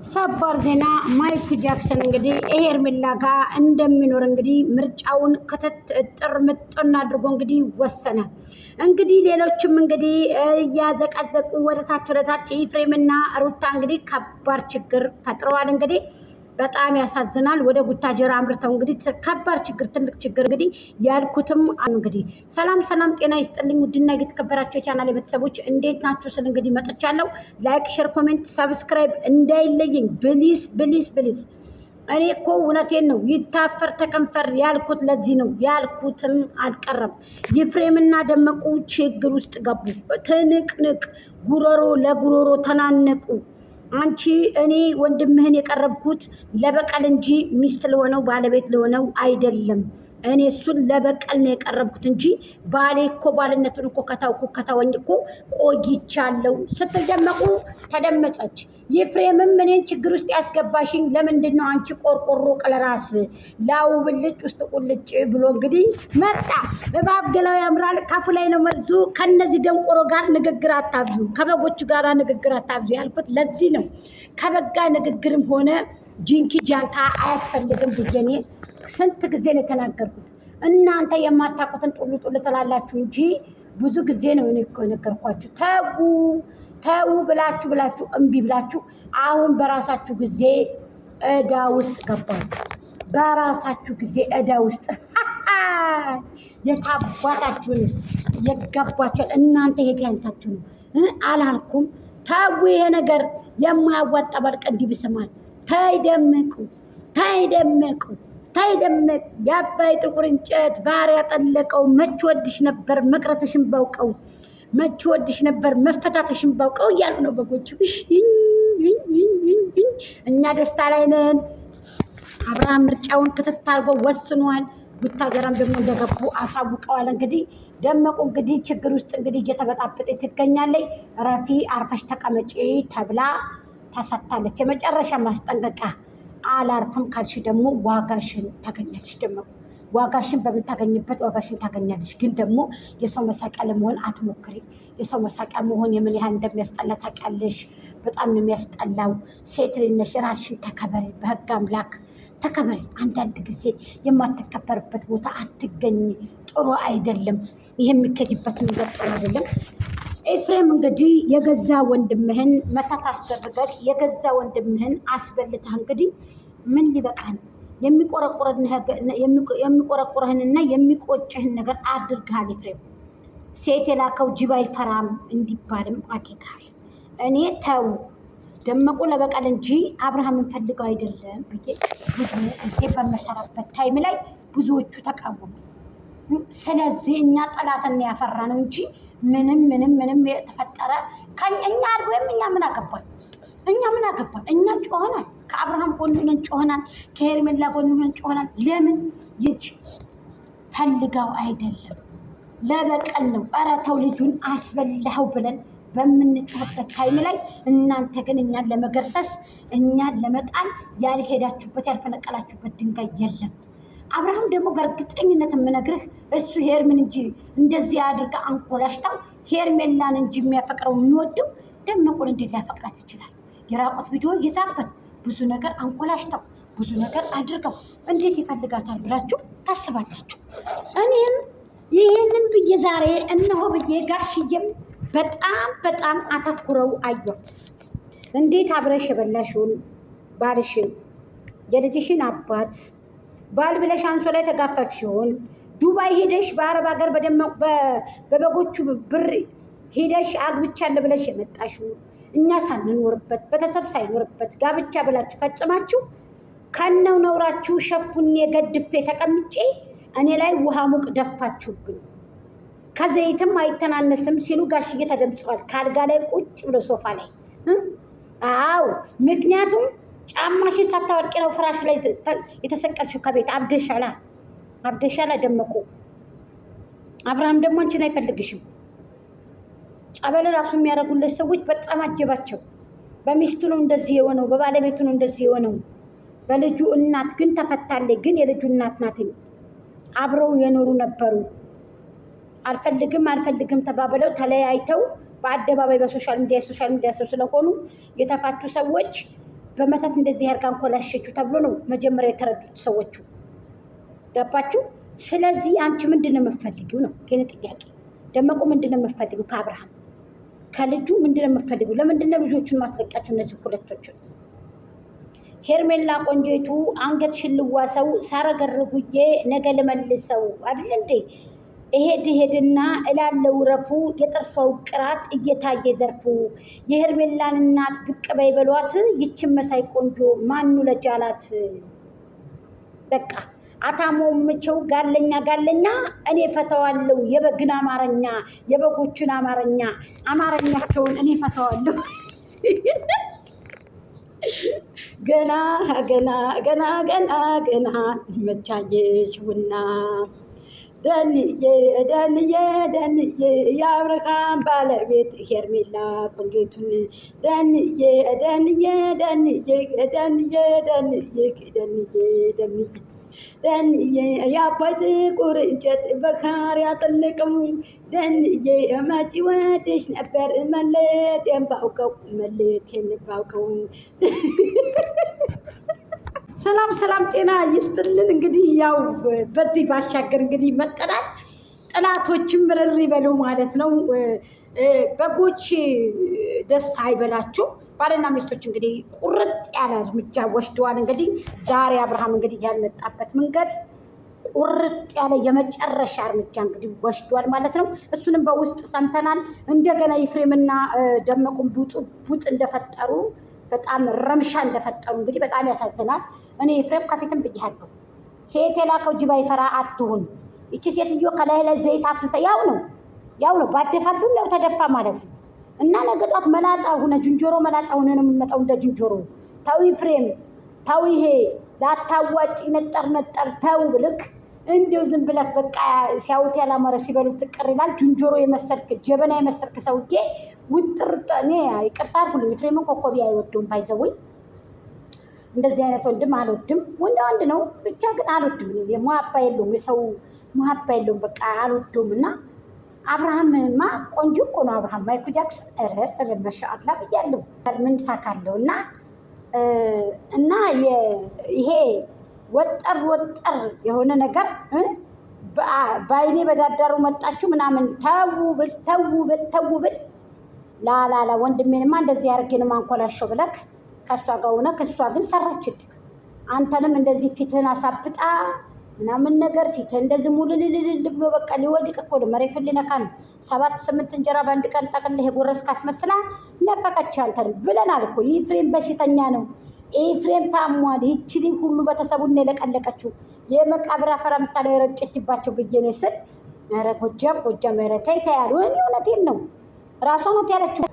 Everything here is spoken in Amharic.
ሰበር ዜና ማይክል ጃክሰን እንግዲህ ሄርሜላ ጋር እንደሚኖር እንግዲህ ምርጫውን ክትትር ምጥና አድርጎ እንግዲህ ወሰነ። እንግዲህ ሌሎችም እንግዲህ እያዘቀዘቁ ወደታች ኤፍሬምና ሩታ እንግዲህ ከባድ ችግር ፈጥረዋል። እንግዲህ በጣም ያሳዝናል። ወደ ቡታጀራ አምርተው እንግዲህ ከባድ ችግር ትልቅ ችግር እንግዲህ ያልኩትም እንግዲህ ሰላም ጤና ይስጥልኝ። ውድና የተከበራችሁ የቻናል ቤተሰቦች እንዴት ናችሁ? ስል እንግዲህ መጥቻለሁ። ላይክ፣ ሼር፣ ኮሜንት፣ ሰብስክራይብ እንዳይለየኝ ብሊስ። እኔ እኮ እውነቴን ነው ይታፈር ተከንፈር ያልኩት ለዚህ ነው። ያልኩትም አልቀረም። ኤፍሬምና ደመቁ ችግር ውስጥ ገቡ። ትንቅንቅ ጉሮሮ ለጉሮሮ ተናነቁ። አንቺ እኔ ወንድምህን የቀረብኩት ለበቀል እንጂ ሚስት ለሆነው ባለቤት ለሆነው አይደለም። እኔ እሱን ለበቀል ነው የቀረብኩት እንጂ ባሌ እኮ ባልነቱን እኮ ከተወኝ እኮ ቆይቻለሁ ስትል ደመቁ ተደመጸች። ኤፍሬምም እኔን ችግር ውስጥ ያስገባሽኝ ለምንድን ነው አንቺ ቆርቆሮ ቀለራስ ላው ብልጭ ውስጥ ቁልጭ ብሎ እንግዲህ መጣ። እባብ ገላው ያምራል ካፉ ላይ ነው መርዙ። ከነዚህ ደንቆሮ ጋር ንግግር አታብዙ፣ ከበጎቹ ጋር ንግግር አታብዙ ያልኩት ለዚህ ነው። ከበጋ ንግግርም ሆነ ጂንኪ ጃንካ አያስፈልግም ብዬ እኔ ስንት ጊዜ ነው የተናገርኩት። እናንተ የማታውቁትን ጡል ትላላችሁ እንጂ ብዙ ጊዜ ነው የነገርኳችሁ። ተው ብላችሁ እምቢ ብላችሁ አሁን በራሳችሁ ጊዜ እዳ ውስጥ ገባችሁ። በራሳችሁ ጊዜ እዳ ውስጥ የታባታችሁንስ የገባችኋል። እናንተ የት ያንሳችሁ ነው አላልኩም? ተው፣ ይሄ ነገር የማያዋጣ ባልቀ እንዲህ ብስማል። ተይደምቁ የአባይ ጥቁር እንጨት ባህር ያጠለቀው መች ወድሽ ነበር መቅረትሽን ባውቀው፣ መች ወድሽ ነበር መፈታትሽን ባውቀው እያሉ ነው በጎቹ። እኛ ደስታ ላይ ነን። አብርሃም ምርጫውን ክትት አድርጎ ወስኗል። ቡታጀራም ደግሞ እንደገቡ አሳውቀዋል። እንግዲህ ደመቁ እንግዲህ ችግር ውስጥ እንግዲህ እየተበጣበጠ ትገኛለች። ረፊ አርፈሽ ተቀመጪ ተብላ ተሰጥታለች። የመጨረሻ ማስጠንቀቂያ። አላርፍም ካልሽ ደግሞ ዋጋሽን ታገኛለሽ። ደመቁ ዋጋሽን በምታገኝበት ዋጋሽን ታገኛለሽ። ግን ደግሞ የሰው መሳቂያ ለመሆን አትሞክሪ። የሰው መሳቂያ መሆን የምን ያህል እንደሚያስጠላ ታውቂያለሽ። በጣም ነው የሚያስጠላው። ሴት ልጅ ነሽ፣ ራስሽን ተከበሪ። በህግ አምላክ ተከበሪ። አንዳንድ ጊዜ የማትከበርበት ቦታ አትገኝ። ጥሩ አይደለም። ይሄ የሚከጅበት መንገድ ጥሩ አይደለም። ኤፍሬም እንግዲህ የገዛ ወንድምህን መታት አስደርገህ የገዛ ወንድምህን አስበልተህ እንግዲህ ምን ሊበቃ ነው? የሚቆረቁረህንና የሚቆጭህን ነገር አድርግሃል። ኤፍሬም ሴት የላከው ጅብ አይፈራም እንዲባልም አድርግሃል። እኔ ተው ደመቁ ለበቀል እንጂ አብርሃምን ፈልገው አይደለም ብዬ ብዙ ጊዜ በመሰራበት ታይም ላይ ብዙዎቹ ተቃወሙ። ስለዚህ እኛ ጠላትን ያፈራ ነው እንጂ ምንም የተፈጠረ እኛ አድርጎ ወይም እኛ ምን አገባን? እኛ ጮኸናል። ከአብርሃም ጎን ሆነን ጮኸናል። ከሄርሜላ ጎን ሆነን ጮኸናል። ለምን ይጅ ፈልገው አይደለም፣ ለበቀል ነው። ኧረ ተው ልጁን አስበላኸው ብለን በምንጮህበት ታይም ላይ እናንተ ግን እኛን ለመገርሰስ እኛን ለመጣል ያልሄዳችሁበት ያልፈነቀላችሁበት ድንጋይ የለም። አብርሃም ደግሞ በእርግጠኝነት የምነግርህ እሱ ሄርሜን እንጂ እንደዚህ አድርጋ አንኮላሽታው ሄርሜላን እንጂ የሚያፈቅረው የሚወደው ደመቁን እንዴት ሊያፈቅራት ይችላል? የራቆት ቪዲዮ ይዛበት ብዙ ነገር አንኮላሽታው ብዙ ነገር አድርገው እንዴት ይፈልጋታል ብላችሁ ታስባላችሁ? እኔም ይህንን ብዬ ዛሬ እነሆ ብዬ ጋሽዬም በጣም አተኩረው አዩት። እንዴት አብረሽ የበላሽውን ባልሽን የልጅሽን አባት ባል ብለሽ አንሶ ላይ ተጋፈፍሽውን ዱባይ ሄደሽ በአረብ ሀገር በበጎቹ ብር ሄደሽ አግብቻለሁ ብለሽ የመጣሽው እኛ ሳንኖርበት ቤተሰብ ሳይኖርበት ጋብቻ ብላችሁ ፈጽማችሁ ከነው ነውራችሁ ሸፉኔ ገድፌ ተቀምጬ እኔ ላይ ውሃ ሙቅ ደፋችሁብኝ። ከዘይትም አይተናነስም ሲሉ ጋሽዬ ተደምጸዋል። ካልጋ ላይ ቁጭ ብሎ ሶፋ ላይ። አዎ ምክንያቱም ጫማሽን ሳታወልቂ ነው ፍራሽ ላይ የተሰቀልሽው ከቤት። አብደሻላ ደመቁ። አብርሃም ደግሞ አንቺን አይፈልግሽም። ጸበል ራሱ የሚያደርጉለት ሰዎች በጣም አጀባቸው። በሚስቱ ነው እንደዚህ የሆነው፣ በባለቤቱ ነው እንደዚህ የሆነው። በልጁ እናት ግን ተፈታለች። ግን የልጁ እናት ናትኝ። አብረው የኖሩ ነበሩ። አልፈልግም ተባብለው ተለያይተው በአደባባይ በሶሻል ሚዲያ ሰው ስለሆኑ የተፋቱ ሰዎች በመተት እንደዚህ ያርጋ እንኮላሸችው ተብሎ ነው መጀመሪያ የተረዱት ሰዎቹ። ገባችሁ? ስለዚህ አንቺ ምንድን ነው የምትፈልጊው ነው ግን ጥያቄ። ደመቁ ምንድን ነው የምትፈልጊው ከአብርሃም ከልጁ ምንድን ነው የምትፈልጊው? ለምንድን ነው ልጆቹን ማትለቂያቸው እነዚህ ሁለቶችን? ሄርሜላ ቆንጆይቱ አንገትሽን ልዋሰው ሳረገርጉዬ ነገ ልመልሰው አይደል እንዴ? እሄድና እላለው ረፉ የጥርሷው ቅራት እየታየ ዘርፉ የሄርሜላን እናት ብቅ በይ በሏት ይችን መሳይ ቆንጆ ማኑ ለጃላት። በቃ አታሞምቸው ጋለኛ እኔ ፈተዋለሁ የበግን አማርኛ የበጎችን አማርኛቸውን እኔ ፈተዋለሁ። ገና መቻየሽውና ደንዬ የአብርሃም ባለቤት ሄርሜላ ቆንጆቱን ደንዬ የአባይ ጥቁር እንጨት በካር ያጠልቅም ደንዬ መጪ ወድሽ ነበር መለቴን ባውቀው ሰላም ጤና ይስጥልን። እንግዲህ ያው በዚህ ባሻገር እንግዲህ መጠናል ጥላቶችን ምርር ይበሉ ማለት ነው። በጎች ደስ አይበላችሁ። ባልና ሚስቶች እንግዲህ ቁርጥ ያለ እርምጃ ወስደዋል። እንግዲህ ዛሬ አብርሃም እንግዲህ ያልመጣበት መንገድ ቁርጥ ያለ የመጨረሻ እርምጃ እንግዲህ ወስዷል ማለት ነው። እሱንም በውስጥ ሰምተናል። እንደገና ኤፍሬምና ደመቁን ቡጥ እንደፈጠሩ በጣም ረምሻ እንደፈጠሩ እንግዲህ በጣም ያሳዝናል። እኔ ኤፍሬም ከፊትም ብያለሁ፣ ሴት የላከው ጅብ አይፈራ አትሁን። ይቺ ሴትዮ ከላይ ላይ ዘይት አፍልታ ያው ነው ባደፋብን ያው ተደፋ ማለት ነው። እና ነገ ጧት መላጣ ሆነ ዝንጀሮ መላጣ ሆነ ነው የምንመጣው እንደ ዝንጀሮ። ተው ኤፍሬም ተው፣ ይሄ ላታዋጭ ነጠር ተው ብልክ እንዲው ዝም ብለክ በቃ ሲያውት ያላመረ ሲበሉት ቅር ይላል። ዝንጀሮ የመሰልክ ጀበና የመሰልክ ሰውዬ ውጥር እኔ ይቅርታ አድርጉልኝ፣ ኤፍሬምን ኮኮቢ አይወደውም። ባይዘውኝ እንደዚህ አይነት ወንድም አልወድም። ወንድ ነው ብቻ ግን አልወድም። ሙሀባ የለውም፣ የሰው ሙሀባ የለውም። በቃ አልወደውም። እና አብርሃምማ ቆንጆ እኮ ነው። አብርሃም ማይክል ጃክሰን ኧረ ማሻአላ ብያለሁ። ምን ሳካለው እና ይሄ ወጠር የሆነ ነገር በአይኔ በዳዳሩ መጣችሁ ምናምን ተው ብል ላላላ ወንድሜንማ እንደዚህ ያደርጌን ማንኮላሸው ብለክ ከእሷ ጋር ሆነ ከእሷ ግን ሰራችልክ። አንተንም እንደዚህ ፊትህን አሳብጣ ምናምን ነገር ፊትህ እንደዚህ ሙልልልል ብሎ በቃ ሊወድቅ እኮ ነው። መሬቱን ሊነካ ነው። 7-8 እንጀራ በአንድ ቀን ጠቅልህ የጎረስክ አስመስላ ለቀቀች። አንተንም ብለናል እኮ ኤፍሬም በሽተኛ ነው። ኤፍሬም ታሟል። ይችሊ ሁሉ ቤተሰቡን ነው የለቀለቀችው። የመቃብር አፈር አምጥታ የረጨችባቸው ብዬ ነው ስል ኧረ ጎጃም ኧረ ተይ ያሉ እኔ እውነቴን ነው። ራሷ ናት ያለችው